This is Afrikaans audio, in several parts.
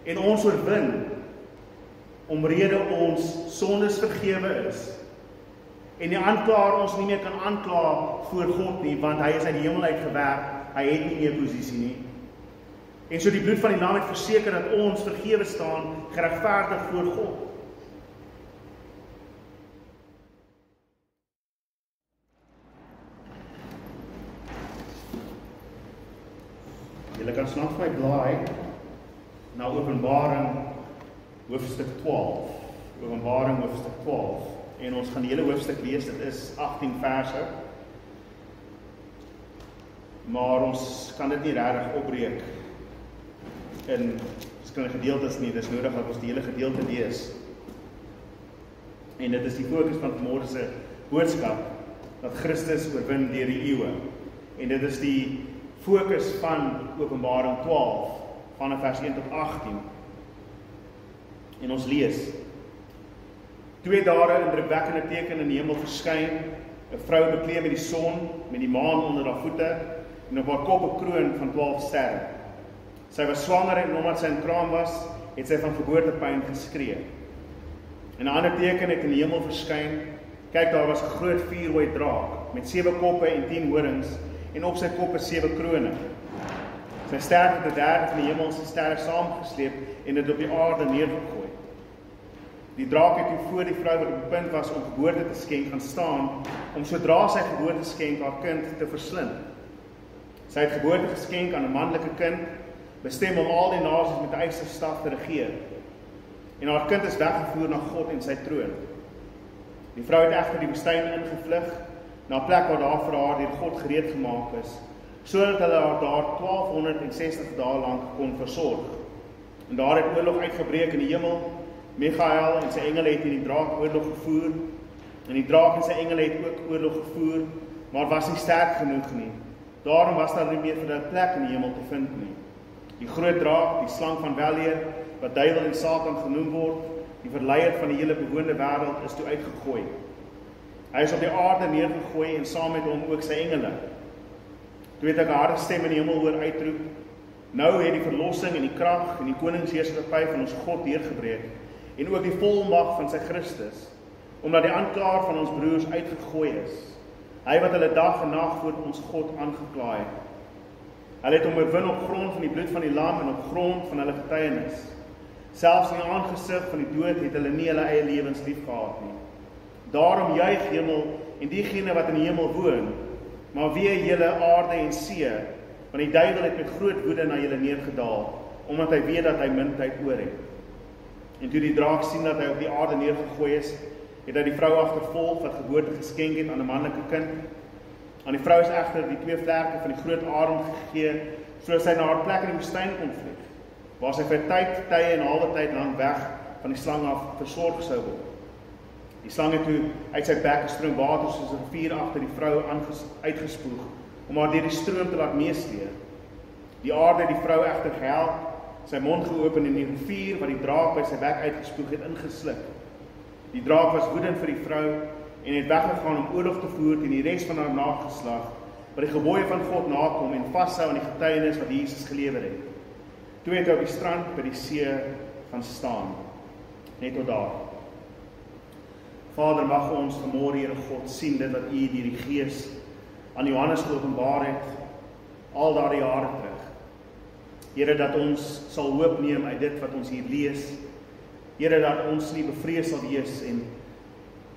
en ons oorwin, omrede ons sondes vergewe is, en die aanklaer ons nie meer kan aankla voor God nie, want hy is uit die hemel uitgewerp, hy het nie meer posisie nie. En so die bloed van die lam het verseker dat ons vergewe staan, geregverdig voor God. Julle kan snel vir my blaai na Openbaring hoofstuk 12. Openbaring hoofstuk 12. En ons gaan die hele hoofstuk lees, dit is 18 verse. Maar ons kan dit nie regtig opbreek in verskillende gedeeltes nie. Dit is nodig dat ons die hele gedeelte lees. En dit is die fokus van vanmôre se boodskap, dat Christus oorwin deur die eeue. En dit is die fokus van Openbaring 12, vanaf vers 1 tot 18. En ons lees: 2 dae indrukwekkende teken in die hemel verskyn, 'n vrou bekleed met die son, met die maan onder haar voete, en op haar kop 'n kroon van 12 sterre. Sy was swanger en omdat sy in kraam was, het sy van geboortepyn geskree. En 'n ander teken het in die hemel verskyn. Kyk, daar was 'n groot vuurrooi draak, met 7 koppe en 10 horings, en op sy koppe 7 krone. Sy ster het 'n derde van die hemelse sterre saamgesleep en dit op die aarde neergegooi. Die draak het toe voor die vrou wat op die punt was om geboorte te skenk gaan staan, om sodra sy geboorte skenk haar kind te verslind. Sy het geboorte geskenk aan 'n manlike kind, bestem om al die nasies met 'n ysterstaf te regeer. En haar kind is weggevoer na God en sy troon. Die vrou het egter die woestyn ingevlug, na 'n plek waar daar vir haar deur God gereed gemaak is, sodat hulle haar daar 1260 dae lank kon versorg. En daar het oorlog uitgebreek in die hemel. Michael en sy engele het in die draak oorlog gevoer, en die draak en sy engele het ook oorlog gevoer, maar was nie sterk genoeg nie. Daarom was daar nie meer vir hulle plek in die hemel te vind nie. Die groot draak, die slang van weleer, wat duiwel en Satan genoem word, die verleier van die hele bewoonde wêreld, is toe uitgegooi. Hy is op die aarde neergegooi en saam met hom ook sy engele. Toe het ek 'n harde stem in die hemel hoor uitroep: Nou het die verlossing en die krag en die koningsheerskappy van ons God deurgebreek, en ook die volmag van sy Christus, omdat die aanklaer van ons broers uitgegooi is. Hy wat hulle dag en nag voor ons God aangekla het. Hulle het hom oorwin op grond van die bloed van die lam en op grond van hulle getuienis. Selfs in die aangesig van die dood het hulle nie hulle eie lewens lief gehad nie. Daarom juig hemel en diegene wat in die hemel woon, maar wee julle aarde en see, want die duiwel het met groot woede na julle neergedaal, omdat hy weet dat hy min tyd oor het. En toe die draak sien dat hy op die aarde neergegooi is, het hy die vrou agtervolg wat geboorte geskenk het aan 'n manlike kind. Aan die vrou is egter die 2 vlerke van die groot arend gegee, sodat sy na haar plek in die woestyn kon vlieg, waar sy vir tye en 'n halwe tyd lank weg van die slang af versorg sou word. Die slang het toe uit sy bek 'n stroom water soos 'n rivier agter die vrou uitgespoeg, om haar deur die stroom te laat meesleer. Die aarde het die vrou egter gehelp, sy mond geopen en die rivier wat die draak by sy bek uitgespoeg het ingesluk. Die draak was woedend vir die vrou en het weggegaan om oorlog te voer teen die res van haar nageslag, wat die gebooie van God nakom en vashou aan die getuienis wat Jesus gelewer het. Toe het hy op die strand by die see gaan staan, net tot daar. Vader, mag ons vanmôre, Here God, sien dit wat U deur die Gees aan Johannes geopenbaar het, al daardie jare terug. Here, dat ons sal hoop neem uit dit wat ons hier lees. Here, dat ons nie bevrees sal wees en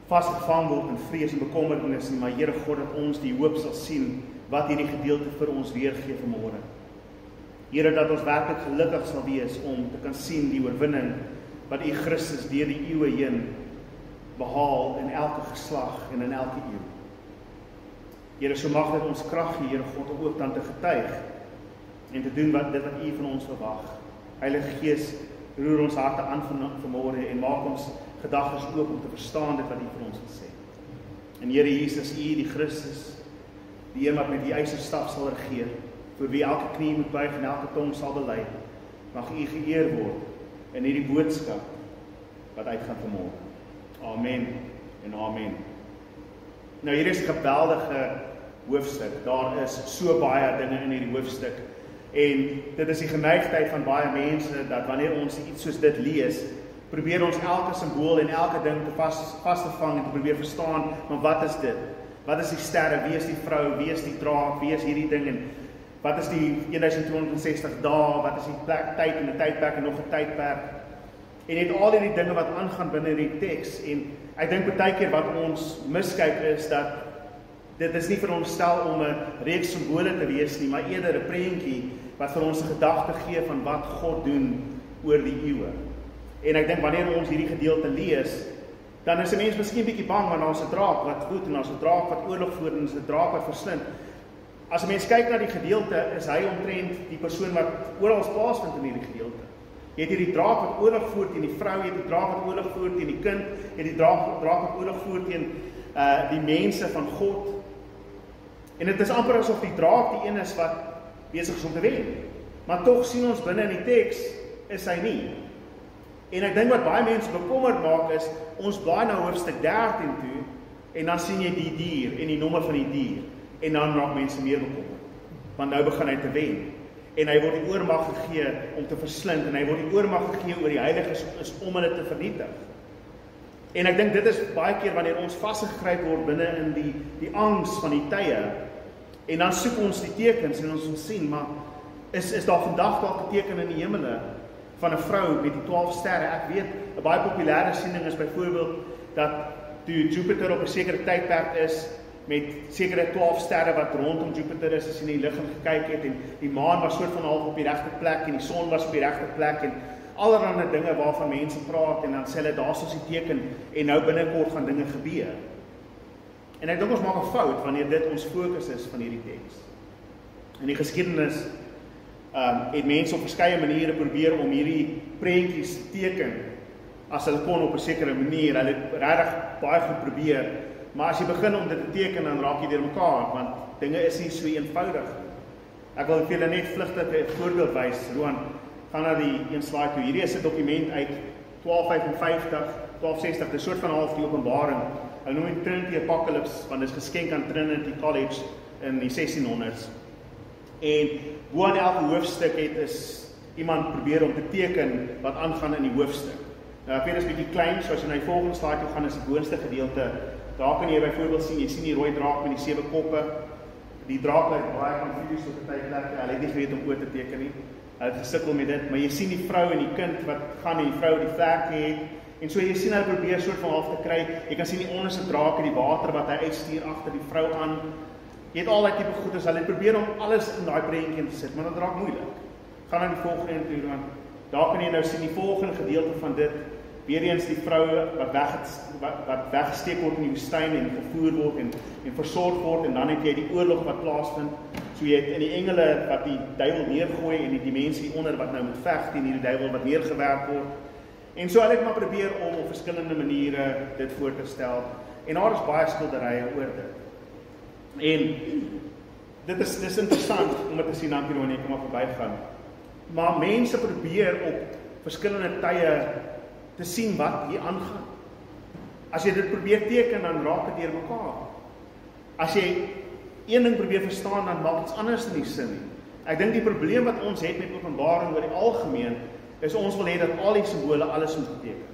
vasgevang word in vrees en bekommernis nie, maar Here God, dat ons die hoop sal sien wat hierdie gedeelte vir ons weergee vanmôre. Here, dat ons werklik gelukkig sal wees om te kan sien die oorwinning wat U Christus deur die eeue heen behaal in elke geslag en in elke eeu. Here, so mag dit ons krag gee, Here God, om ook dan te getuig en te doen wat U van ons verwag. Heilige Gees, roer ons harte aan vanmôre en maak ons gedagtes oop om te verstaan dit wat U vir ons wil sê. En Here Jesus, U die Christus, die een wat met die ysterstaf sal regeer, vir wie elke knie moet buig en elke tong sal bely, mag U geëer word in hierdie boodskap wat uitgaan vanmôre. Amen en amen. Nou hier is 'n geweldige hoofstuk. Daar is so baie dinge in hierdie hoofstuk En dit is die geneigtheid van baie mense, dat wanneer ons iets soos dit lees, probeer ons elke simbool en elke ding te vas te vang en te probeer verstaan, maar wat is dit? Wat is die sterre? Wie is die vrou? Wie is die draak? Wie is hierdie ding? En wat is die 1260 dae? Wat is die tyd en 'n tydperk en nog 'n tydperk? En net al hierdie dinge wat aangaan binne die teks. En ek dink baie keer wat ons miskyk is dat dit is nie veronderstel om 'n reeks simbole te wees nie, maar eerder 'n prentjie wat vir ons 'n gedagte gee van wat God doen oor die eeue. En ek dink wanneer ons hierdie gedeelte lees, dan is 'n mens miskien bietjie bang, want daar's 'n draak wat woed en daar's 'n draak wat oorlog voer en 'n draak wat verslind. As 'n mens kyk na die gedeelte, is hy omtrent die persoon wat oral plaasvind in hierdie gedeelte. Jy het hierdie draak wat oorlog voer teen die vrou, jy het die draak wat oorlog voer teen die kind, jy het die draak wat oorlog voer teen die mense van God. En dit is amper asof die draak die een is wat besig is om te wen. Maar tog sien ons binne in die teks, is hy nie. En ek dink wat baie mense bekommerd maak is, ons blaai na hoofstuk 13 toe, en dan sien jy die dier, en die nommer van die dier, en dan raak mense meer bekommerd, want nou begin hy te wen, en hy word die oormag gegee om te verslind, en hy word die oormag gegee oor die heiliges is om hulle te vernietig. En ek dink dit is baie keer wanneer ons vasgegryp word binne in die angs van die tye, en dan soek ons die tekens, en ons sien, maar is daar vandag dalk 'n teken in die hemele, van 'n vrou met die 12 sterre. Ek weet, 'n baie populêre siening is byvoorbeeld dat toe Jupiter op 'n sekere tydperk is met sekere 12 sterre wat rondom Jupiter is, as jy in die lug gekyk het en die maan was soort van half op die regte plek en die son was op die regte plek en allerlei dinge waarvan mense praat en dan sê hulle daar's ons die teken en nou binnekort gaan dinge gebeur. En ek dink ons maak 'n fout wanneer dit ons fokus is van hierdie teks. In die geskiedenis het mense op verskeie maniere probeer om hierdie prentjies te teken as hulle kon op 'n sekere manier. Hulle het regtig baie goed probeer, maar as jy begin om dit te teken, dan raak jy deur mekaar, want dinge is nie so eenvoudig. Ek wil vir julle net vlugtig 'n voorbeeld wys. Roan, gaan na die een slide toe. Hierdie is 'n dokument uit 1255, 1260, 'n soort van half die Openbaring. Hulle noem dit Trinity Apocalypse, want dit is geskenk aan Trinity College in die 1600s. En bo aan elke hoofstuk is iemand probeer om te teken wat aangaan in die hoofstuk. Nou ek weet dit is bietjie klein, so as jy na die volgende slide toe gaan, is die boonste gedeelte. Daar kan jy byvoorbeeld sien, jy sien die rooi draak met die 7 koppe. Die draak lyk baie confused op 'n tydplek. Hulle het nie geweet om oor te teken nie. Hulle het gesukkel met dit, maar jy sien die vrou en die kind wat gaan en die vrou die vlekke het. En so jy sien hulle probeer soort van half te kry. Jy kan sien die onderste draak en die water wat hy uitstuur agter die vrou aan. Jy het al daai tipe goedes, hulle probeer om alles in daai prentjie te sit, maar dit raak moeilik. Gaan na die volgende een toe, want daar kan jy nou sien die volgende gedeelte van dit, weer eens die vrou wat weggesteek word in die woestyn en vervoer word en versorg word, en dan het jy die oorlog wat plaasvind. So jy het in die engele wat die duiwel neergooi en die mense hieronder wat nou moet veg teen hierdie duiwel wat neergewerp word. En so hulle het maar probeer om op verskillende maniere dit voor te stel. En daar is baie skilderye oor dit. En dis interessant om dit te sien, dankie Ronnie, ek kom maar verbygaan. Maar mense probeer op verskillende tye te sien wat hier aangaan. As jy dit probeer teken, dan raak dit deur mekaar. As jy een ding probeer verstaan, dan maak iets anders in die sin nie. Ek dink die probleem wat ons het met Openbaring oor die algemeen, is ons wil hê dat al die simbole alles moet beteken.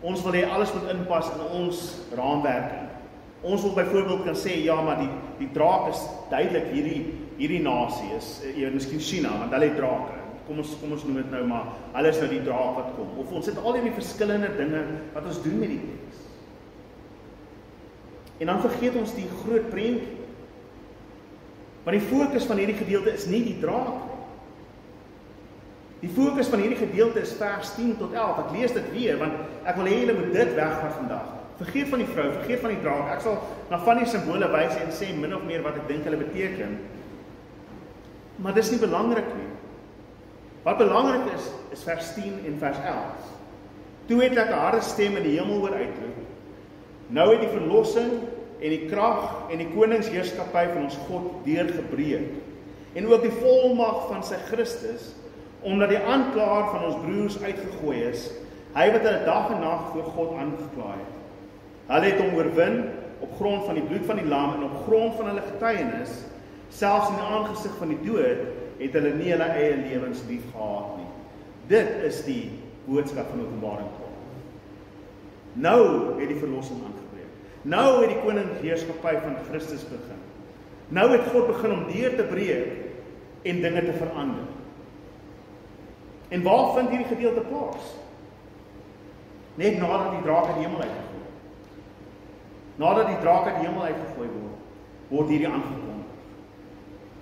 Ons wil hê alles moet inpas in ons raamwerk. Ons wil byvoorbeeld kan sê, ja, maar die draak is duidelik hierdie nasie is, miskien China, want hulle het drake. Kom ons noem dit nou maar, hulle is nou die draak wat kom. Of ons het al die verskillende dinge wat ons doen met die teks. En dan vergeet ons die groot prentjie. Want die fokus van hierdie gedeelte is nie die draak nie. Die fokus van hierdie gedeelte is vers 10 tot 11. Ek lees dit weer, want ek wil hê julle moet dit wegvat vandag. Vergeet van die vrou, vergeet van die draak. Ek sal na van die simbole wys en sê min of meer wat ek dink hulle beteken. Maar dis nie belangrik nie. Wat belangrik is vers 10 en vers 11. Toe het ek 'n harde stem in die hemel hoor uitroep. Nou het die verlossing en die krag en die koningsheerskappy van ons God deurgebreek. En ook die volmag van sy Christus, omdat die aanklaer van ons broers uitgegooi is, hy wat hulle dag en nag voor God aangekla het. Hulle het hom oorwin op grond van die bloed van die lam en op grond van hulle getuienis, selfs in die aangesig van die dood, het hulle nie hulle eie lewens lief gehad nie. Dit is die boodskap van Openbaring 12. Nou het die verlossing aangebreek. Nou het die koningsheerskappy van Christus begin. Nou het God begin om deur te breek en dinge te verander. En waar vind hierdie gedeelte plaas? Net nadat die draak uit die hemel uitgegooi word. Nadat die draak uit die hemel uitgegooi word hierdie aangekondig.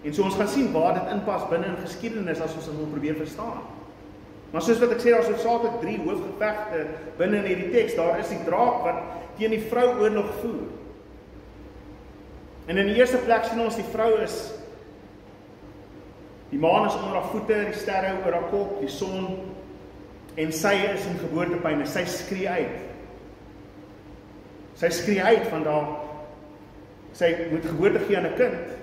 En so ons gaan sien waar dit inpas binne in geskiedenis as ons dit wil probeer verstaan. Maar soos wat ek sê, daar is hoofsaaklik 3 hoofgevegte binne in hierdie teks. Daar is die draak wat teen die vrou oorlog voer. En in die eerste plek sien ons die vrou is, die maan is onder haar voete, die sterre oor haar kop, die son, en sy is in geboortepyn, sy skree uit. Sy skree uit van daar, sy moet geboorte gee aan 'n kind,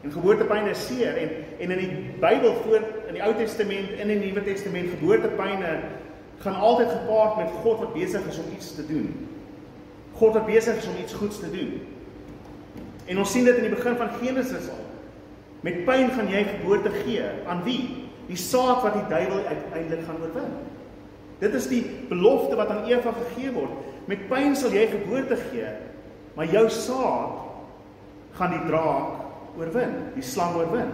en geboortepyn is seer, en in die Bybel voor, in die Ou Testament, en in die Nuwe Testament, geboortepyne gaan altyd gepaard met God wat besig is om iets te doen. God wat besig is om iets goeds te doen. En ons sien dit in die begin van Genesis al. Met pyn gaan jy geboorte gee. Aan wie? Die saad wat die duiwel uiteindelik gaan oorwin. Dit is die belofte wat aan Eva gegee word. Met pyn sal jy geboorte gee, maar jou saad gaan die draak oorwin, die slang oorwin.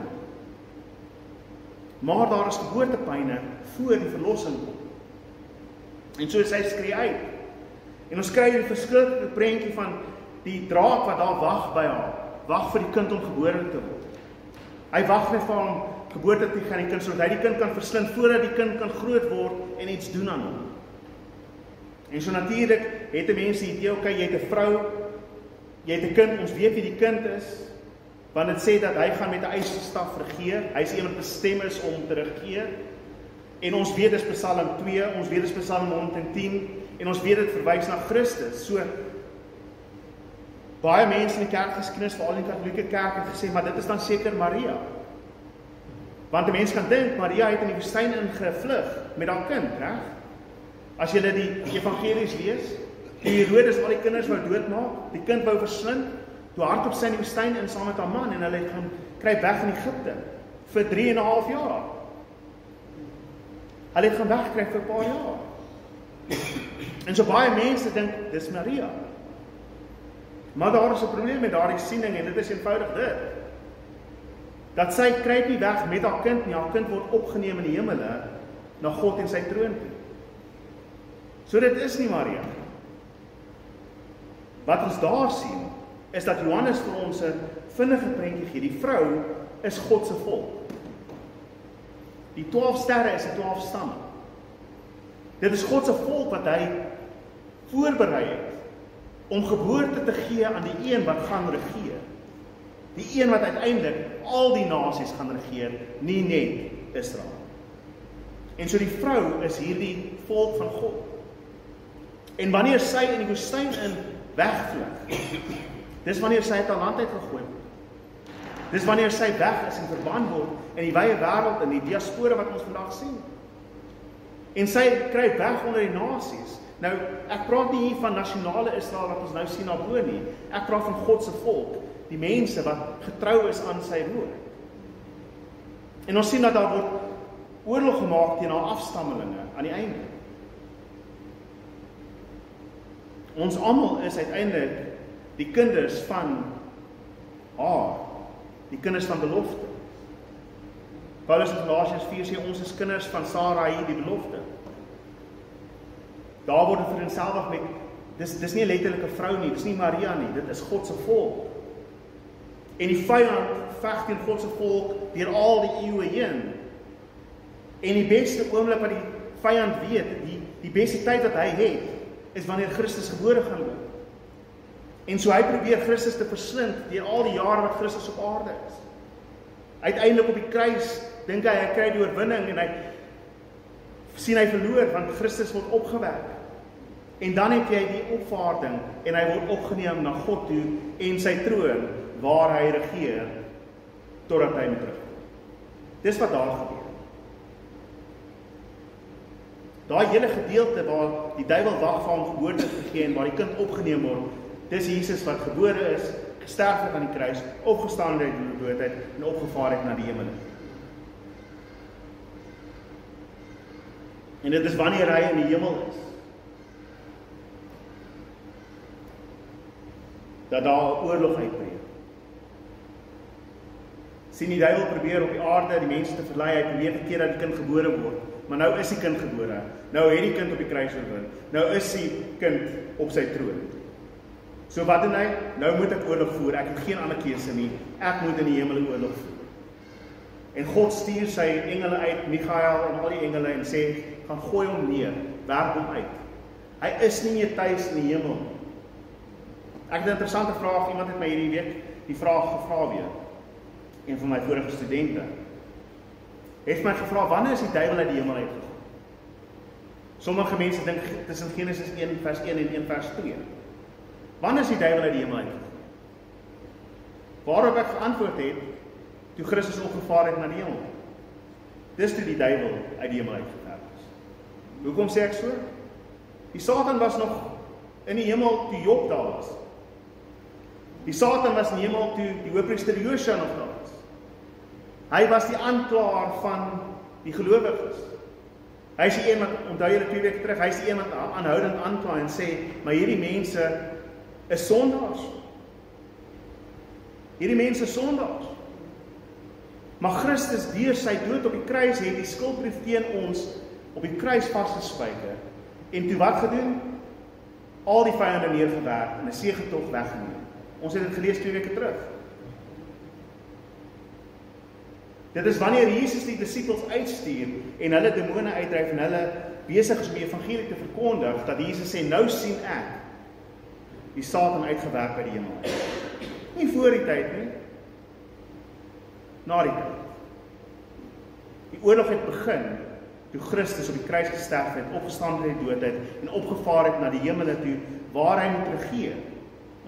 Maar daar is geboortepyne voor die verlossing kom. En so sy skree uit. En ons kry die verskillende prentjie van die draak wat daar wag by haar, wag vir die kind om gebore te word. Hy wag net vir hom geboorte te gaan die kind, sodat hy die kind kan verslind, voordat die kind kan groot word en iets doen aan hom. En so natuurlik het 'n mens die idee, okay, jy het 'n vrou, jy het 'n kind, ons weet wie die kind is, want dit sê dat hy gaan met 'n eierstaf regeer, hy is iemand bestem is om te regeer, en ons weet dis Psalm 2, ons weet dis Psalm 110, en ons weet dit verwys na Christus. So, baie mense in die kerkgeskiedenis, veral in die Katolieke kerk, het gesê, maar dit is dan seker Maria. Want 'n mens kan dink, Maria het in die woestyn ingevlug met haar kind, reg? As julle die evangelies lees, die Herodes al die kinders wou doodmaak, die kind wou verslind, toe hardop sy in die woestyn in saam met haar man, en hulle het gaan kry weg in Egipte, vir 3,5 jaar. Hulle het gaan wegkry vir 'n paar jaar. En so baie mense dink, dis Maria. Maar daar is 'n probleem met daardie siening, en dit is eenvoudig dit. Dat sy kruip nie weg met haar kind nie, haar kind word opgeneem in die hemele, na God en sy troon toe. So dit is nie Maria. Wat ons daar sien, is dat Johannes vir ons 'n vinnige prentjie gee. Die vrou is God se volk. Die 12 sterre is die 12 stamme. Dit is God se volk wat hy voorberei het om geboorte te gee aan die een wat gaan regeer. Die een wat uiteindelik al die nasies gaan regeer, nie net Israel. En so die vrou is hierdie volk van God. En wanneer sy in die woestyn in wegvlug, dis wanneer sy uit haar land uitgegooi word. Dis wanneer sy weg is en verban word in die wye wêreld, in die diaspora wat ons vandag sien. En sy kry weg onder die nasies. Nou, ek praat nie hier van nasionale Israel wat ons nou sien daarbo nie. Ek praat van God se volk, die mense wat getrou is aan sy woord. En ons sien dat daar word oorlog gemaak teen haar afstammelinge aan die einde. Ons almal is uiteindelik die kinders van haar, die kinders van belofte. Paulus in Galasiërs 4 sê ons is kinders van Sarai, die belofte. Daar word dit vereenselwig met, dis nie 'n letterlike vrou nie, dis nie Maria nie, dit is God se volk. En die vyand veg teen God se volk deur al die eeue heen. En die beste oomblik wat die vyand weet, die beste tyd wat hy het, is wanneer Christus gebore gaan word. En so hy probeer Christus te verslind deur al die jare wat Christus op aarde is. Uiteindelik op die kruis dink hy kry die oorwinning en hy sien hy verloor want Christus word opgewek. En dan het jy die opvaarding en hy word opgeneem na God toe en sy troon waar hy regeer totdat hy moet terugkom. Dis wat daar gebeur. Daai hele gedeelte waar die duiwel wag vir hom geboorte te gee en waar die kind opgeneem word, dis Jesus wat gebore is, gesterf het aan die kruis, opgestaan uit die doodheid en opgevaar het na die hemel. En dit is wanneer hy in die hemel is, dat daar 'n oorlog uitbreek. Sien, die duiwel probeer op die aarde die mense te verlei, hy probeer die keer dat die kind gebore word, maar nou is die kind gebore, nou het die kind op die kruis oorwin, nou is die kind op sy troon. So wat doen hy? Nou moet ek oorlog voer, ek het geen ander keuse nie, ek moet in die hemel 'n oorlog voer. En God stuur sy engele uit, Michael en al die engele, en sê, gaan gooi hom neer, werp hom uit. Hy is nie meer tuis in die hemel. Ek het 'n interessante vraag, iemand het my hierdie week die vraag gevra weer, een van my vorige studente, het my gevra, wanneer is die duiwel uit die hemel uitgegaan? Sommige mense dink tussen Genesis 1 vers 1 en 1 vers 2. Wanneer is die duiwel uit die hemel uitgegaan? Waarop ek geantwoord het, toe Christus opgevaar het na die hemel. Dis toe die duiwel uit die hemel uitgewerp is. Hoekom sê ek so? Die Satan was nog in die hemel toe Job daar was. Die Satan was in die hemel toe die hoofpriester Josua nog daar was. Hy was die aanklaer van die gelowiges. Hy is die een wat, onthou julle 2 weke terug, hy is die een wat aanhoudend aankla en sê, maar hierdie mense is sondaars. Hierdie mense is sondaars. Maar Christus deur sy dood op die kruis het die skuldbrief teen ons op die kruis vasgespijker. En toe wat gedoen? Al die vyande neergewerp en 'n seëgetog weggeneem. Ons het dit gelees 2 weke terug. Dit is wanneer Jesus die disippels uitstuur en hulle demone uitdryf en hulle besig is om die evangelie te verkondig, dat Jesus sê, nou sien ek die Satan uitgewerp by die hemel. Nie voor die tyd nie, na die tyd. Die oorlog het begin toe Christus op die kruis gesterf het, opgestaan uit die dood het en opgevaar het na die hemele toe, waar hy moet regeer.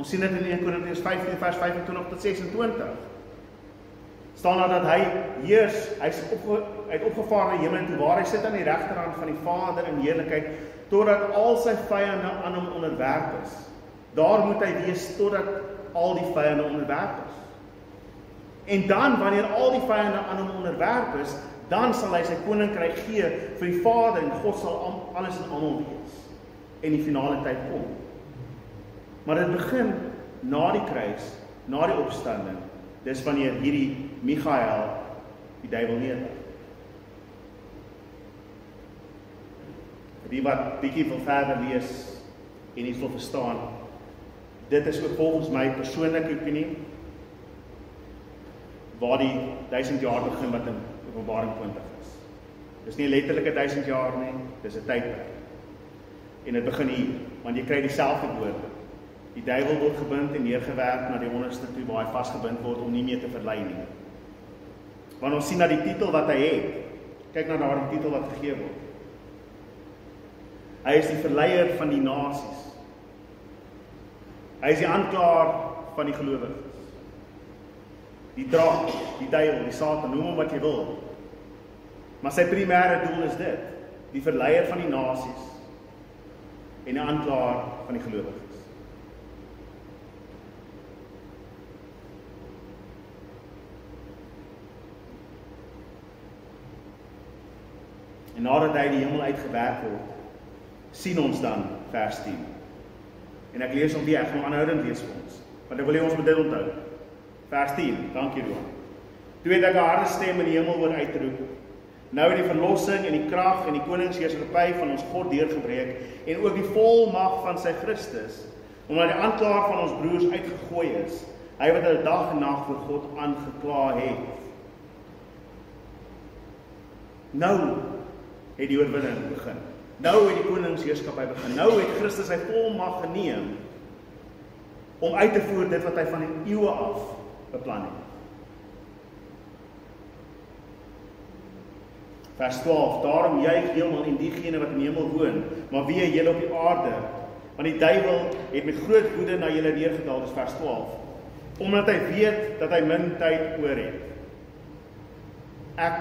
Ons sien dit in 1 Korintiërs 15 vers 25 tot 26. Staan daar dat hy heers, hy het opgevaar na die hemel toe, waar hy sit aan die regterhand van die Vader in heerlikheid, totdat al sy vyande aan hom onderwerp is. Daar moet hy wees totdat al die vyande onderwerp is. En dan, wanneer al die vyande aan hom onderwerp is, dan sal hy sy koninkryk gee vir die Vader en God sal alles en almal wees. En die finale tyd kom. Maar dit begin na die kruis, na die opstanding. Dis wanneer hierdie Michael die duiwel neerdag. Vir die wat bietjie wil verder lees en iets wil verstaan, dit is ook volgens my persoonlike opinie, waar die 1000 jaar begin wat in Openbaring 20 is. Dis nie 'n letterlike 1000 jaar nie, dis 'n tydperk. En dit begin hier, want jy kry dieselfde woorde. Die duiwel word gebind en neergewerp na die onderste toe waar hy vasgebind word om nie meer te verlei nie. Want ons sien na die titel wat hy het. Kyk na daardie titel wat gegee word. Hy is die verleier van die nasies. Hy is die aanklaer van die gelowiges. Die draak, die duiwel, die Satan, noem hom wat jy wil. Maar sy primêre doel is dit, die verleier van die nasies en die aanklaer van die gelowiges. En nadat hy die hemel uitgewerp word, sien ons dan vers 10. En ek lees hom weer, ek gaan aanhoudend lees vir ons, want ek wil hê ons moet dit onthou. Vers 10, dankie Roan. Toe het ek 'n harde stem in die hemel hoor uitroep, nou het die verlossing en die krag en die koningsheerskappy van ons God deurgebreek, en ook die volmag van sy Christus, omdat die aanklaer van ons broers uitgegooi is, hy wat hulle dag en nag voor God aangekla het. Nou het die oorwinning begin. Nou het die koningsheerskappy begin. Nou het Christus sy volmag geneem om uit te voer dit wat hy van die eeue af beplan het. Vers 12, daarom juig heelmal en diegene wat in die hemel woon, maar wee julle op die aarde, want die duiwel het met groot woede na julle neergedaal, dis vers 12, omdat hy weet dat hy min tyd oor het. Ek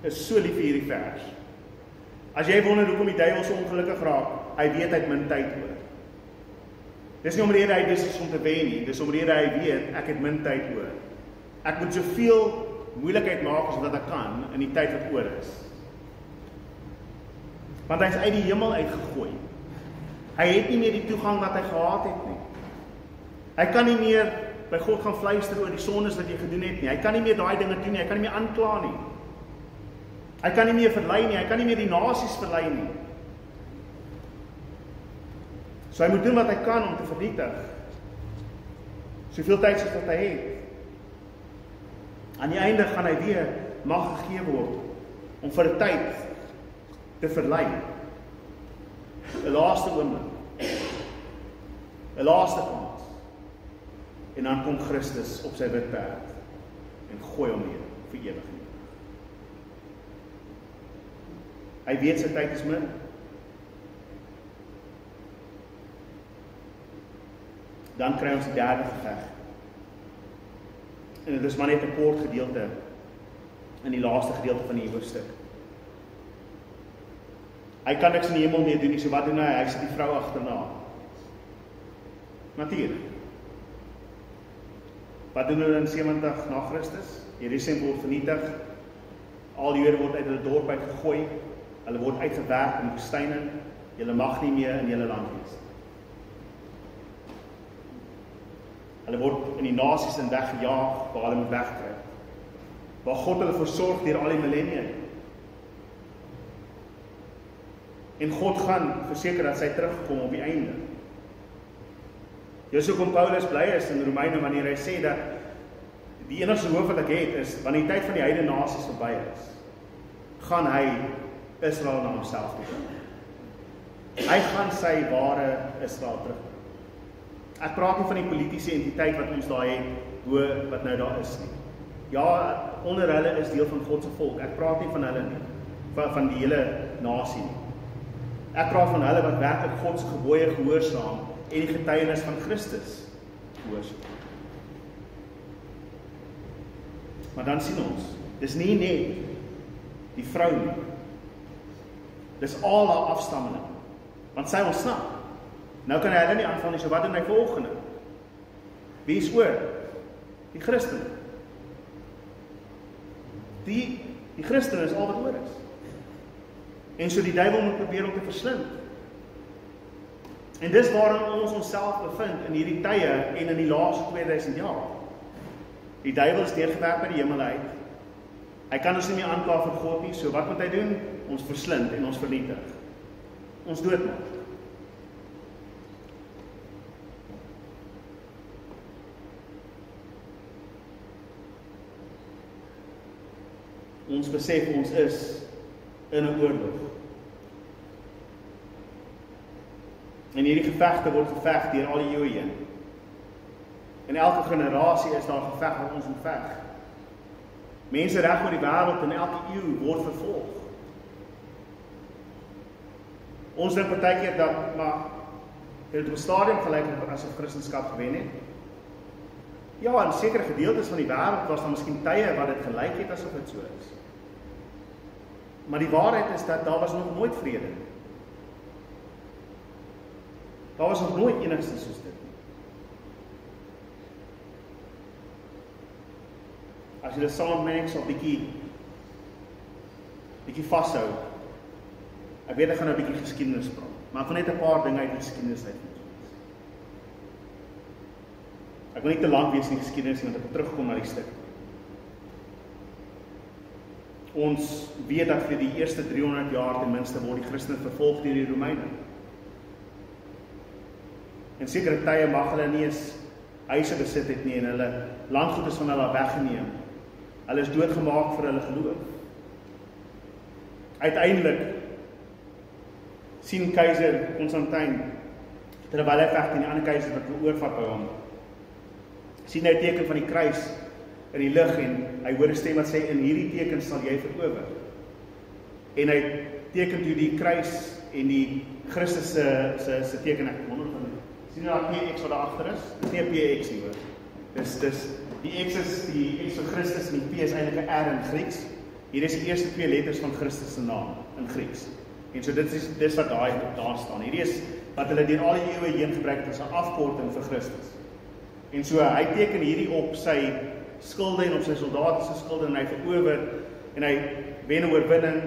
is so lief vir hierdie vers. As jy wonder hoekom die duiwel so ongelukkig raak, hy weet hy het min tyd oor. Dis nie omrede hy besig is om te wen nie, dis omrede hy weet, ek het min tyd oor. Ek moet soveel moeilikheid maak as wat ek kan in die tyd wat oor is. Want hy is uit die hemel uitgegooi. Hy het nie meer die toegang wat hy gehad het nie. Hy kan nie meer by God gaan fluister oor die sondes wat jy gedoen het nie. Hy kan nie meer daai dinge doen nie, hy kan nie meer aankla nie. Hy kan nie meer verlei nie, hy kan nie meer die nasies verlei nie. So hy moet doen wat hy kan om te vernietig. Soveel tyd soos wat hy het. Aan die einde gaan hy weer mag gegee word om vir 'n tyd te verlei. 'n laaste oomblik. 'n laaste kans. En dan kom Christus op sy wit perd en gooi hom neer vir ewig. Hy weet sy tyd is min. Dan kry ons die derde geveg. En dit is maar net 'n kort gedeelte in die laaste gedeelte van die hoofstuk. Hy kan niks in die hemel meer doen nie, so wat doen hy? Hy sit die vrou agterna. Natuurlik. Wat doen hulle in 70 na Christus? Jerusalem word vernietig. Al die Jode word uit hulle dorp uitgegooi. Hulle word uitgewerk in die woestyn in. Julle mag nie meer in julle land wees. Hulle word in die nasies in weggejaag, waar hulle moet wegkry. Waar God hulle versorg deur al die millennia. En God gaan verseker dat sy terugkom op die einde. Dis hoekom Paulus bly is in Romeine wanneer hy sê dat die enigste hoop wat ek het is, wanneer die tyd van die heidene nasies verby is, gaan hy Israel na homself toe bring. Hy gaan sy ware Israel terugbring. Ek praat nie van die politiese entiteit wat ons daar het, wat nou daar is nie. Ja, onder hulle is deel van God se volk. Ek praat nie van hulle nie, van die hele nasie nie. Ek praat van hulle wat werklik God se gebooie gehoorsaam en die getuienis van Christus gehoorsaam. Maar dan sien ons, dis nie net die vrou nie. Dis al haar afstammeling. Want sy ontsnap. Nou kan hy hulle nie aanval nie, so wat doen hy volgende? Wie is oor? Die Christen. Die Christen is al wat oor is. En so die duiwel moet probeer om te verslind. En dis waarin ons onsself bevind in hierdie tye en in die laaste 2000 jaar. Die duiwel is neergewerp by die hemel uit. Hy kan ons nie meer aankla vir God nie, so wat moet hy doen? Ons verslind en ons vernietig. Ons doodmaak. Ons besef ons is in 'n oorlog. En hierdie gevegte word geveg deur al die eeue heen. In elke generasie is daar 'n geveg wat ons moet veg. Mense reg oor die wêreld in elke eeu word vervolg. Ons dink partykeer dat, maar het op 'n stadium gelyk asof Christendom gewen het. Ja, in sekere gedeeltes van die wêreld was daar miskien tye wat dit gelyk het asof dit so is. Maar die waarheid is dat daar was nog nooit vrede nie. Daar was nog nooit enigstens soos dit nie. As jy dit saam met my sal bietjie vashou. Ek weet ek gaan nou 'n bietjie geskiedenis praat, maar ek wil net 'n paar dinge uit die geskiedenis uit met julle. Ek wil nie te lank wees in die geskiedenis, want ek wil terugkom na die stuk. Ons weet dat vir die eerste 300 jaar ten minste word die Christene vervolg deur die Romeine. En sekere tye mag hulle nie eens huise besit het nie en hulle landgoed is van hulle weggeneem. Hulle is doodgemaak vir hulle geloof. Uiteindelik sien keiser Constantijn, terwyl hy veg teen die ander keisers wat wil oorvat by hom, sien hy 'n teken van die kruis in die lug en hy hoor 'n stem wat sê, in hierdie teken sal jy verower. En hy teken toe die kruis en die Christus se teken, ek wonder van sien jy daar PX wat daar agter is? Dis nie 'n PX nie hoor. Dis die X is die X van Christus en die P is eintlik 'n R in Grieks. Hier is die eerste 2 letters van Christus se naam in Grieks. En so dis wat daar staan. Hierdie is wat hulle deur al die eeue heen gebruik het as 'n afkorting vir Christus. En so hy teken hierdie op sy skilde en op sy soldate se skilde en hy verower en hy wen 'n oorwinning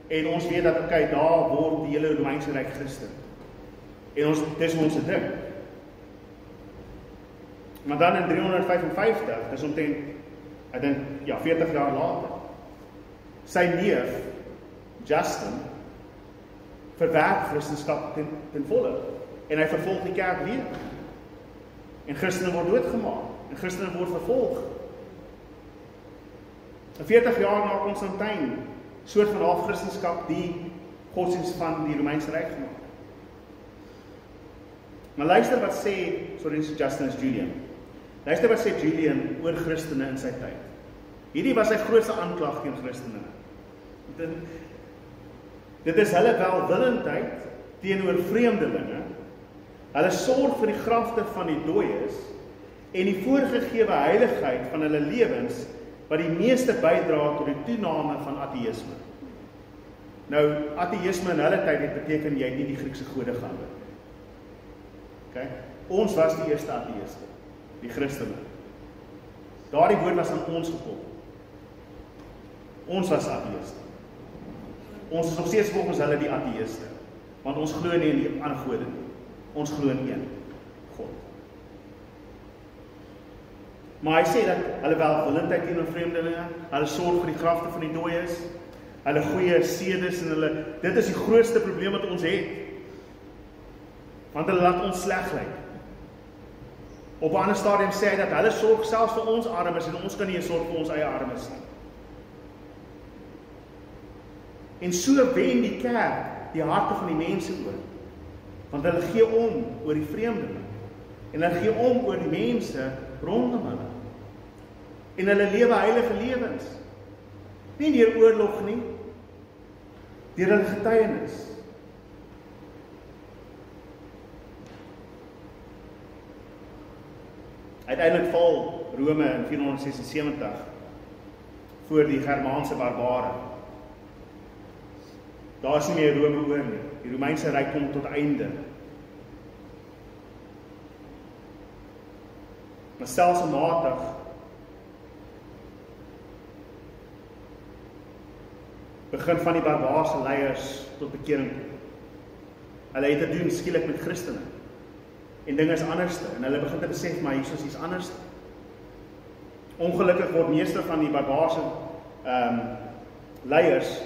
En ons weet dat, okay, daar word die hele Romeinse Ryk Christen. En dis ons se ding. Maar dan in 355, dis omtrent, ek dink, 40 jaar later, sy neef, Justin, verwerp Christendom ten volle. En hy vervolg die kerk weer. En Christene word doodgemaak. En Christene word vervolg. 40 jaar na Constantijn, soort van half-Christendom die godsdienst van die Romeinse Ryk gemaak. Maar luister wat sê, Justin is Julian. Luister wat sê Julian oor Christene in sy tyd. Hierdie was sy grootste aanklag teen Christene. Dit is hulle welwillendheid teenoor vreemdelinge. Hulle sorg vir die grafte van die dooies en die voorgegewe heiligheid van hulle lewens wat die meeste bydra tot die toename van ateïsme. Nou, ateïsme in hulle tyd het beteken jy het nie die Griekse gode geaanbid. Okay? Ons was die eerste ateïste, die Christene. Daardie woord was aan ons gekom. Ons was ateïste. Ons is nog steeds volgens hulle die ateïste, want ons glo nie in die ander gode nie. Ons glo in een God. Maar hy sê dat hulle welwillendheid teenoor vreemdelinge, hulle sorg vir die grafte van die dooies, hulle goeie sedes en hulle, dit is die grootste probleem wat ons het. Want hulle laat ons sleg lyk. Op 'n ander stadium sê hy dat hulle sorg selfs vir ons armes en ons kan nie sorg vir ons eie armes nie. En so wen die kerk die harte van die mense oor. Want hulle gee om oor die vreemdeling. En hulle gee om oor die mense rondom hulle. En hulle lewe heilige lewens. Nie deur oorlog nie, deur hulle getuienis. Uiteindelik val Rome in 476 voor die Germaanse barbare. Daar is nie meer Rome oor nie. Die Romeinse Ryk kom tot einde. Maar stelselmatig begin van die barbaarse leiers tot bekering kom. Hulle het te doen skielik met Christene. En dinge is anderste. En hulle begin te besef, maar hier is iets anderste. Ongelukkig word meeste van die barbaarse leiers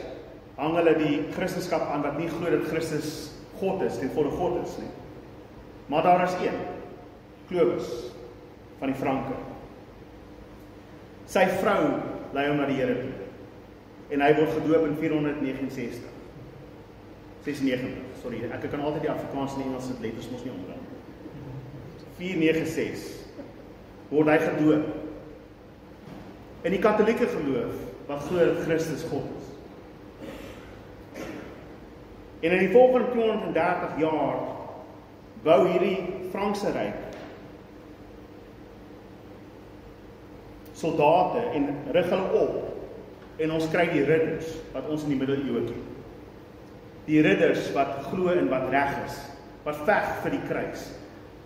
hang hulle die Christendom aan wat nie glo dat Christus God is, ten volle God is nie. Maar daar is een, Clovis van die Franke. Sy vrou lei hom na die Here toe. En hy word gedoop in 496. 96, sorry, ek kan altyd die Afrikaans en Engelse letters mos nie omdraai. 496 word hy gedoop. In die katholieke geloof wat glo dat Christus God is. En in die volgende 230 jaar bou hierdie Frankse Ryk soldate en rig hulle op. En ons kry die ridders wat ons in die middeleeue ken. Die ridders wat glo in wat reg is, wat veg vir die kruis.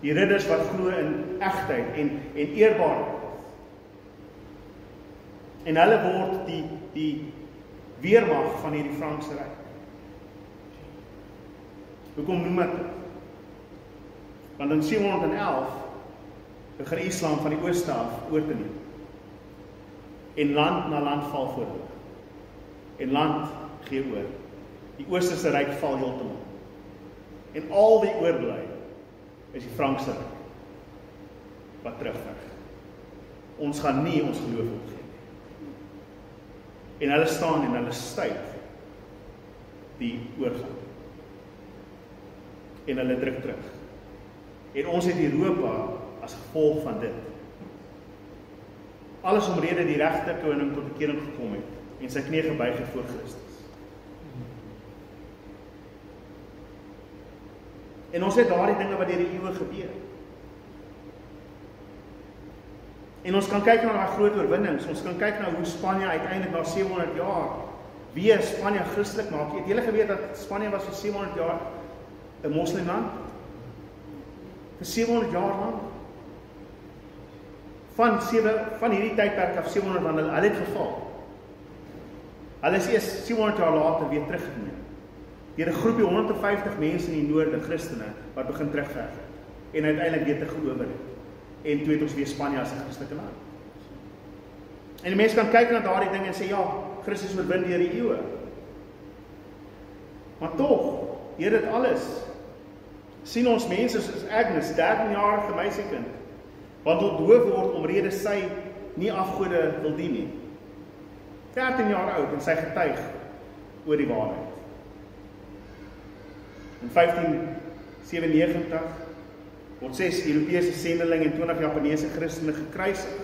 Die ridders wat glo in egtheid en eerbaarheid. En hulle word die weermag van hierdie Frankse Ryk. Hoekom noem ek dit? Want in 711 begin Islam van die ooste af oor te neem. En land na land val voor hulle. En land gee oor. Die oosterse ryk val heeltemal. En al die oorbly is die Frankse Ryk wat terugveg. Ons gaan nie ons geloof opgee. En hulle staan en hulle stuit die oorgang. En hulle druk terug. En ons het Europa as gevolg van dit. Alles omrede die regte koning tot bekering gekom het en sy knie gebuig het voor Christus. En ons het daardie dinge wat deur die eeue gebeur. En ons kan kyk na daai groot oorwinnings. Ons kan kyk na hoe Spanje uiteindelik na 700 jaar weer Spanje Christelik maak. Het julle geweet dat Spanje was vir 700 jaar 'n moslimland? Vir 700 jaar lank. Van hierdie tydperk af 700 want hulle het geval. Hulle is eers 700 jaar later weer teruggeneem. Deur 'n groepie 150 mense in die noorde, Christene, wat begin terugveg het. En uiteindelik weer teruggeower het. En toe het ons weer Spanje as 'n Christelike land. En die mense kan kyk na daardie ding en sê, ja, Christus oorwin deur die eeue. Maar tog, deur dit alles, sien ons mense soos Agnes, 13-jarige meisiekind, wat ontdoof word omrede sy nie afgode wil dien nie. 13 jaar oud en sy getuig oor die waarheid. In 1597 word 6 Europese sendelinge en 20 Japaneese Christene gekruisig.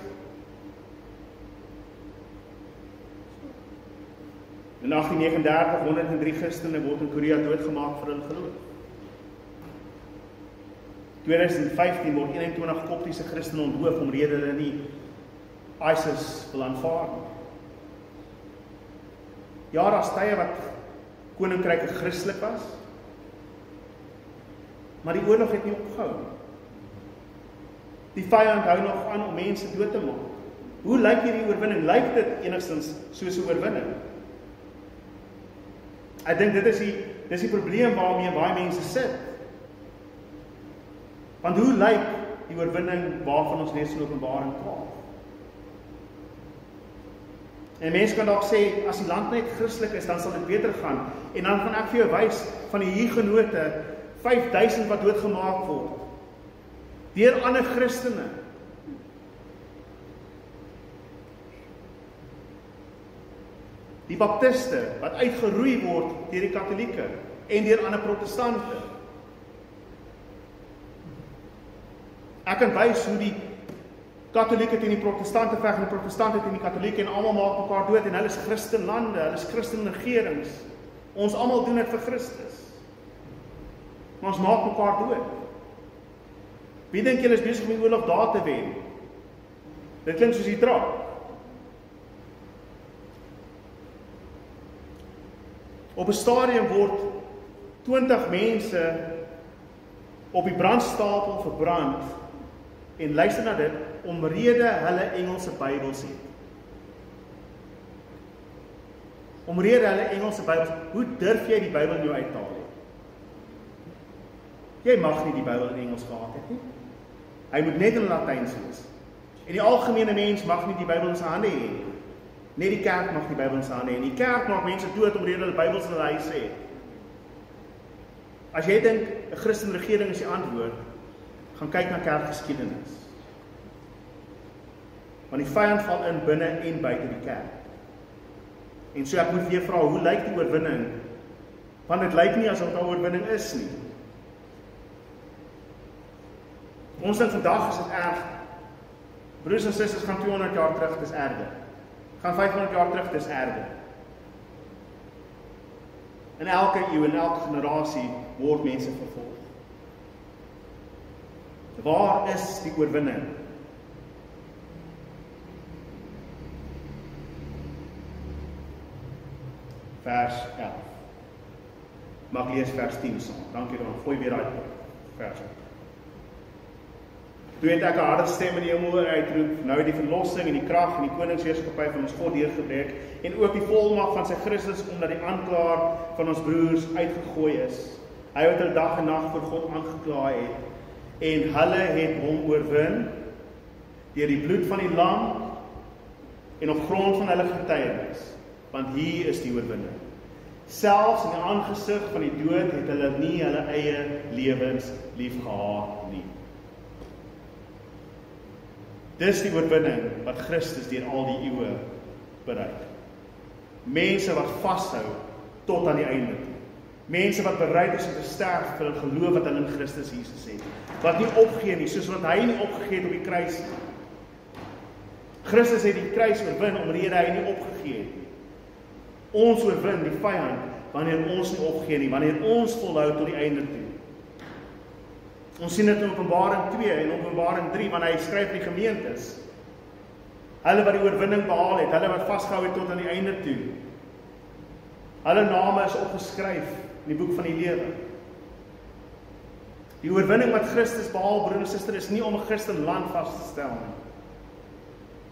In 1839 103 Christene word in Korea doodgemaak vir hulle geloof. 2015 word 21 Koptiese Christene ontdoof omrede hulle nie ISIS wil aanvaar nie. Ja, daar's tye wat koninkryke Christelik was, maar die oorlog het nie opgehou. Die vyand hou nog aan om mense dood te maak. Hoe lyk hierdie oorwinning? Lyk dit enigstens soos 'n oorwinning? Ek dink dis die probleem waarmee baie mense sit. Want hoe lyk die oorwinning waarvan ons lees in Openbaring 12? En mense kan dalk sê, as die land net Christelik is, dan sal dit beter gaan. En dan gaan ek vir jou wys van die Hugenote, 5000 wat doodgemaak word, deur ander Christene. Die Baptiste, wat uitgeroei word deur die Katolieke, en deur ander Protestante. Ek kan wys hoe die Katolieke teen die Protestante veg en die Protestante teen die Katolieke en almal maak mekaar dood en hulle is Christenlande, hulle is Christen regerings. Ons almal doen dit vir Christus. Maar ons maak mekaar dood. Wie dink julle is besig om die oorlog daar te wen? Dit klink soos die draak. Op 'n stadium word 20 mense op die brandstapel verbrand en luister na dit, omrede hulle Engelse Bybels het. Omrede hulle Engelse Bybels. Hoe durf jy die Bybel in jou uithaal? Jy mag nie die Bybel in Engels gehad het nie. Hy moet net in Latyns wees. En die algemene mens mag nie die Bybel in sy hande hê nie. Net die kerk mag die Bybel in sy hande hê. En die kerk maak mense dood omrede hulle Bybels in hulle huise het. As jy dink 'n Christen regering is die antwoord, gaan kyk na kerkgeskiedenis. Want die vyand val in binne en buite die kerk. En so ek moet weer vra, hoe lyk die oorwinning? Want dit lyk nie asof daar 'n oorwinning is nie. Ons dink vandag is dit erg. Broers en susters, gaan 200 jaar terug, dis erger. Gaan 500 jaar terug, dis erger. In elke eeu en elke generasie word mense vervolg. Waar is die oorwinning? Vers 11. Mag lees vers 10 saam. Dankie dan, gooi weer daai vers op. Toe het ek 'n harde stem in die hemel uitroep, nou die verlossing en die krag en die koningsheerskappy van ons God deurgebreek en ook die volmag van sy Christus omdat die aanklaer van ons broers uitgegooi is. Hy wat hulle dag en nag voor God aangekla het en hulle het hom oorwin deur die bloed van die lam en op grond van hulle getuienis, want hier is die oorwinning. Selfs in die aangesig van die dood het hulle nie hulle eie lewens lief gehad nie. Dis die oorwinning wat Christus deur al die eeue bereik. Mense wat vashou tot aan die einde toe. Mense wat bereid is om te sterf vir hul geloof wat hulle in Christus Jesus het. Wat nie opgee nie, soos wat hy nie opgegee het op die kruis nie. Christus het die kruis oorwin omrede hy nie opgegee het nie. Ons oorwin die vyand wanneer ons nie opgee nie, wanneer ons volhou tot die einde toe. Ons sien dit in Openbaring 2 en Openbaring 3, wanneer hy skryf die gemeentes. Hulle wat die oorwinning behaal het, hulle wat vasgehou het tot aan die einde toe. Hulle name is opgeskryf in die boek van die lewe. Die oorwinning wat Christus behaal, broer en suster, is nie om 'n Christenland vas te stel nie.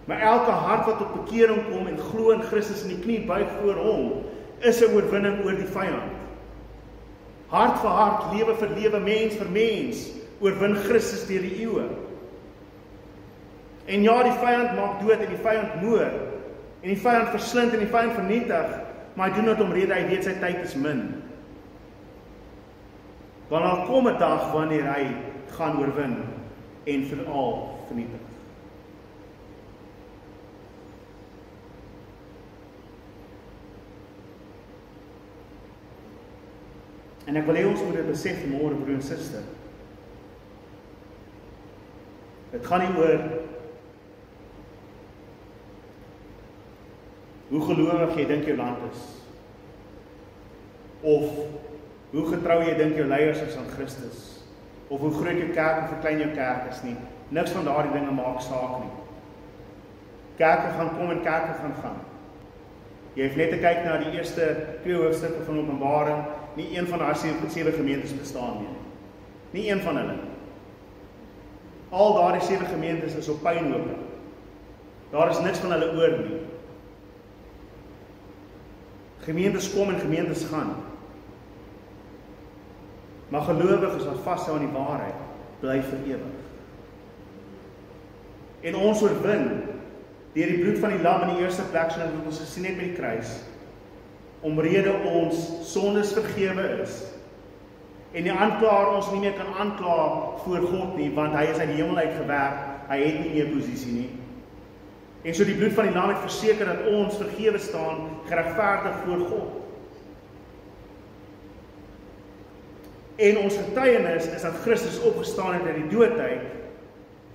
Maar elke hart wat tot bekering kom en glo in Christus en die knie buig voor hom, is 'n oorwinning oor die vyand. Hart vir hart, lewe vir lewe, mens vir mens, oorwin Christus deur die eeue. En ja, die vyand maak dood en die vyand moord, en die vyand verslind en die vyand vernietig, maar hy doen dit omrede hy weet sy tyd is min. Want daar kom 'n dag wanneer hy gaan oorwin en vir al vernietig. En ek wil hê ons moet dit besef vanmôre, broer en suster. Dit gaan nie oor hoe gelowig jy dink jou land is, of hoe getrou jy dink jou leiers is aan Christus, of hoe groot jou kerk of hoe klein jou kerk is nie. Niks van daardie dinge maak saak nie. Kerke gaan kom en kerke gaan gaan. Jy hoef net te kyk na die eerste 2 hoofstukke van Openbaring. Nie een van daai 7 gemeentes bestaan nie. Nie een van hulle. Al daardie 7 gemeentes is op pynhope. Daar is niks van hulle oor nie. Gemeentes kom en gemeentes gaan. Maar gelowiges wat vashou aan die waarheid, bly vir ewig. En ons oorwin deur die bloed van die lam in die eerste plek, soos wat ons gesien het met die kruis, omrede ons sondes vergewe is, en die aanklaer ons nie meer kan aankla voor God nie, want hy is uit die hemel uitgewerk, hy het nie meer posisie nie. En so die bloed van die lam het verseker dat ons vergewe staan, geregverdig voor God. En ons getuienis is dat Christus opgestaan het uit die dood uit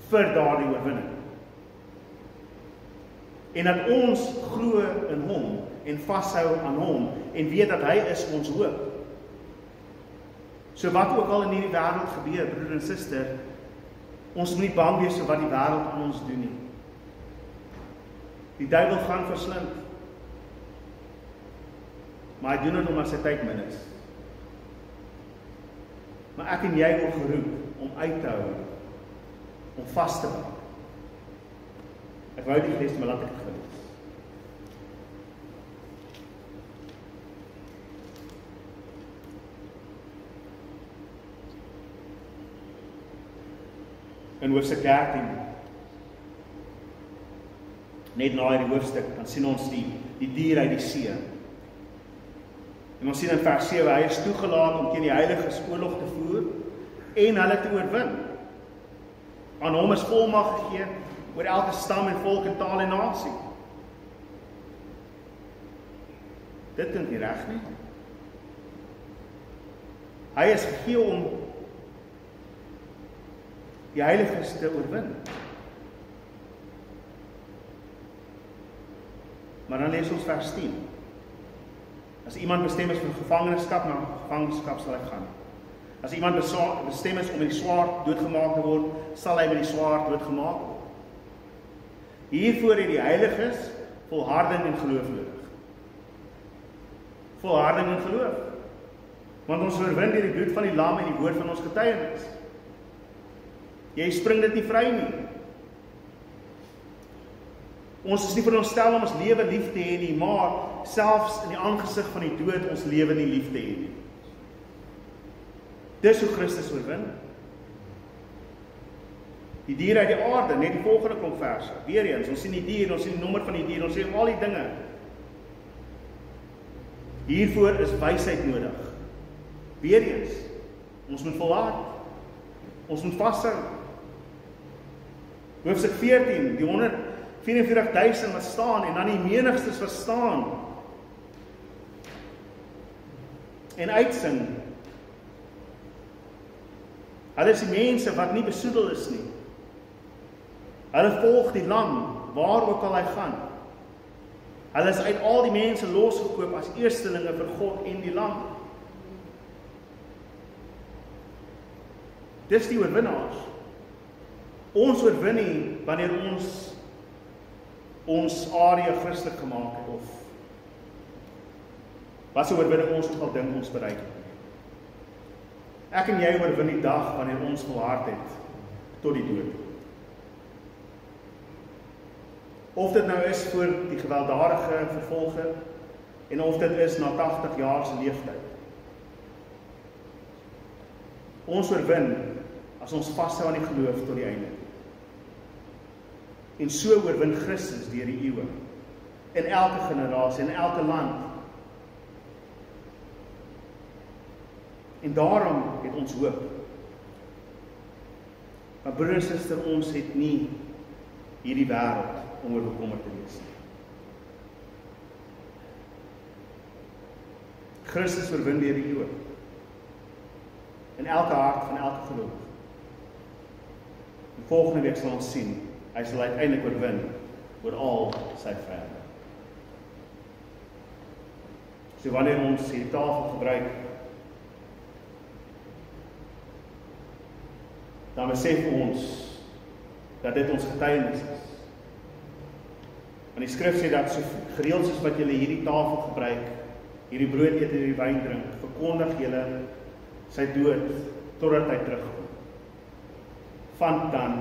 vir daardie oorwinning. En dat ons glo in hom en vashou aan hom en weet dat hy is ons hoop. So wat ook al in hierdie wêreld gebeur, broer en suster, ons moet nie bang wees vir wat die wêreld aan ons doen nie. Die duiwel gaan verslind. Maar hy doen dit omdat sy tyd min is. Maar ek en jy word geroep om uit te hou, om vas te hou. Ek wou die gelees, maar laat ek het gelees. In hoofstuk 13, net na hierdie hoofstuk, dan sien ons die dier uit die see. En ons sien in vers 7, hy is toegelaat om teen die heiliges oorlog te voer en hulle te oorwin. Aan hom is volmag gegee oor elke stam en volk en taal en nasie. Dit klink nie reg nie. Hy is gegee om die heiliges te oorwin. Maar dan lees ons vers 10. As iemand bestem is vir gevangenskap, na gevangenskap sal hy gaan. As iemand bestem is om met die swaard doodgemaak te word, sal hy met die swaard doodgemaak word. Hiervoor het die heiliges volharding en geloof nodig. Volharding en geloof. Want ons oorwin deur die bloed van die lam en die woord van ons getuienis. Jy spring dit nie vry nie. Ons is nie veronderstel om ons lewe lief te hê nie, maar selfs in die aangesig van die dood ons lewe nie lief te hê nie. Dis hoe Christus oorwin. Die dier uit die aarde, net die volgende klomp verse. Weer eens, ons sien die dier, ons sien die nommer van die dier, ons sien al die dinge. Hiervoor is wysheid nodig. Weer eens, ons moet volhard. Ons moet vashou. Hoofstuk 14, die 144.000 wat staan en dan die menigstes wat staan en uitsing. Hulle is die mense wat nie besoedel is nie. Hulle volg die lam waar ook al hy gaan. Hulle is uit al die mense losgekoop as eerstelinge vir God en die lam. Dis die oorwinnaars. Ons oorwin nie wanneer ons area Christelik gemaak het of wat se oorwinning ons ook al dink ons bereik het. Ek en jy oorwin die dag wanneer ons volhard het tot die dood. Of dit nou is vir die gewelddadige vervolger, en of dit is na 80 jaar se leeftyd. Ons oorwin as ons vashou aan die geloof tot die einde. En so oorwin Christus deur die eeue, in elke generasie, in elke land. En daarom het ons hoop. Maar broers en susters, ons het nie hierdie wêreld om oor bekommerd te wees nie. Christus oorwin deur die eeue, in elke hart van elke geloof. En volgende week sal ons sien, hy sal uiteindelik oorwin oor al sy vyande. So wanneer ons hierdie tafel gebruik, dan besef ons dat dit ons getuienis is. Want die skrif sê dat so gereeld soos wat julle hierdie tafel gebruik, hierdie brood eet en hierdie wyn drink, verkondig julle sy dood totdat hy terugkom. Van dan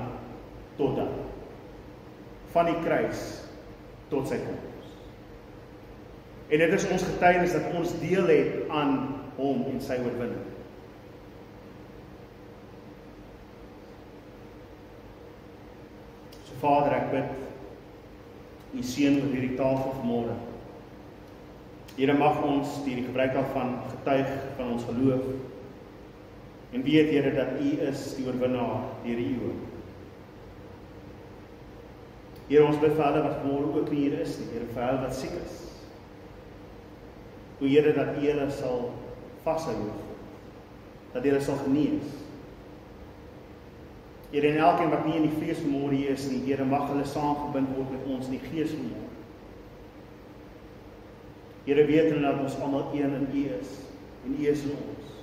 tot dan. Van die kruis tot sy koms. En dit is ons getuienis dat ons deel het aan hom en sy oorwinning. So Vader, ek bid U seën oor hierdie tafel vanmôre. Here, mag ons deur die gebruik daarvan getuig van ons geloof en weet, Here, dat U is die oorwinnaar deur die eeue. Here, ons bid vir hulle wat vanmôre ook nie hier is nie, Here, vir hulle wat siek is. O Here, dat U hulle sal vashou, dat U hulle sal genees. Here, en elkeen wat nie in die vlees vanmôre hier is nie, Here, mag hulle saamgebind word met ons in die gees vanmôre. Here, weet hulle dat ons almal een in U is, en U is in ons.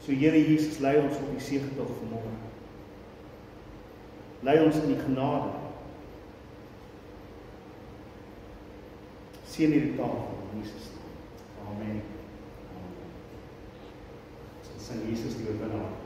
So Here Jesus, lei ons op die seëntog vanmôre. Lei ons in die genade. Seën hierdie tafel in Jesus naam. Amen. Sing Jesus die oorwinnaar.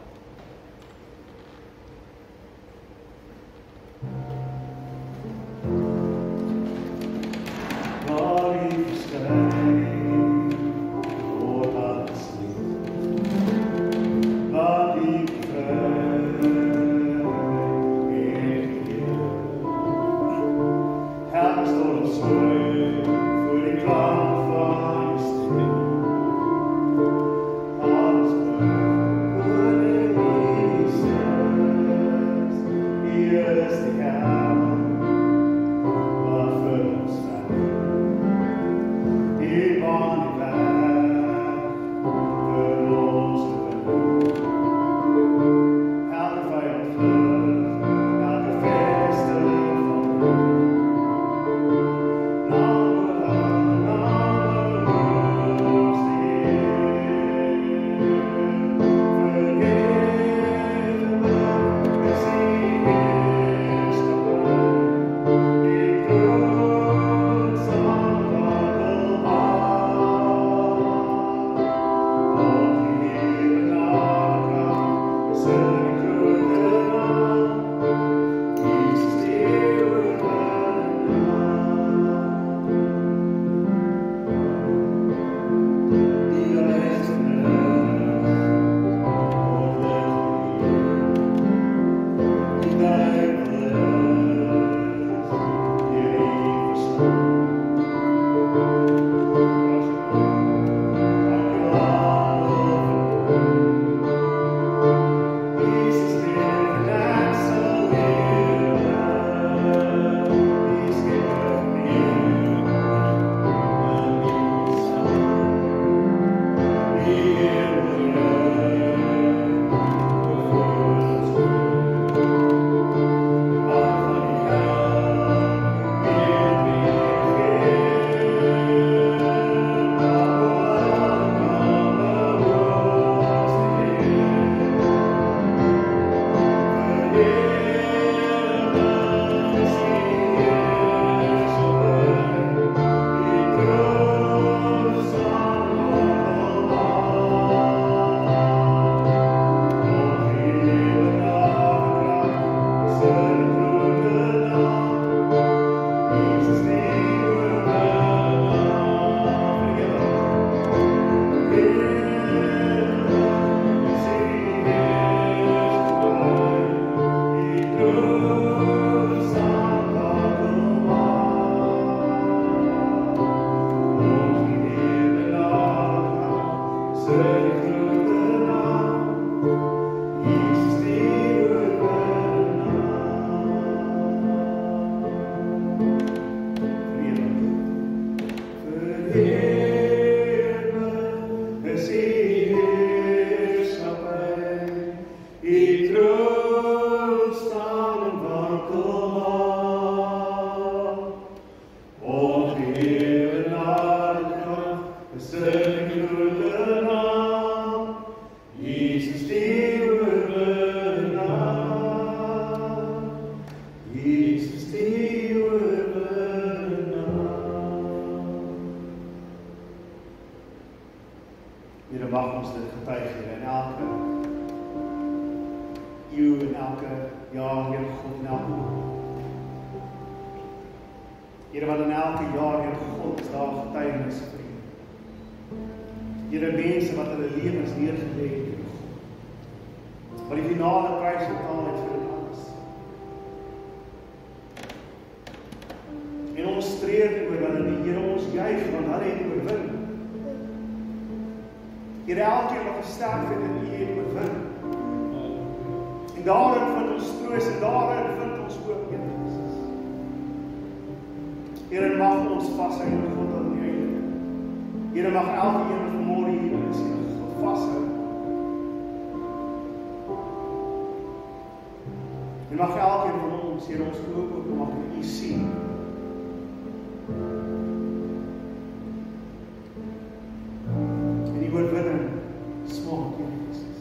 Here mag ons dit getuig, Here, in elke eeu, in elke jaar, Here God, in elke maand. Here, wat in elke jaar, Here God, is daar getuienis vir U. Here, mense wat hulle lewens neergelê het, Here God, wat die finale prys betaal het vir dit alles. En ons treur oor hulle nie, Here, ons juig, want hulle het oorwin. Here, elkeen wat gesterf het in U het oorwin. En daarin vind ons troos en daarin vind ons hoop, Here Jesus. Here, mag ons vashou, Here God, aan die einde. Here, mag elkeen wat vanmôre hier is, Here God, vashou. En mag elkeen van ons, Here, ons oë oop mag U sien. Oorwinning smaak, Here Jesus.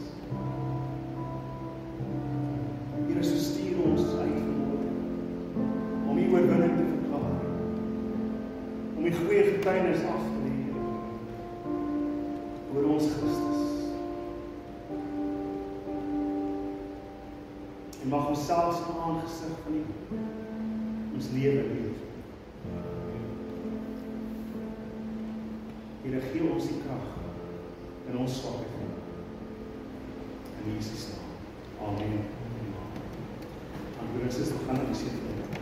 Here, so stuur ons uit vanmôre om U oorwinning te verklaar, om U goeie getuienis af te lê oor ons Christus. En mag ons selfs in aangesig van U ons lewe leef. Here, gee ons die krag in ons swakheid. In Jesus naam. Amen. Dankie, broers en susters, gaan aan die seën.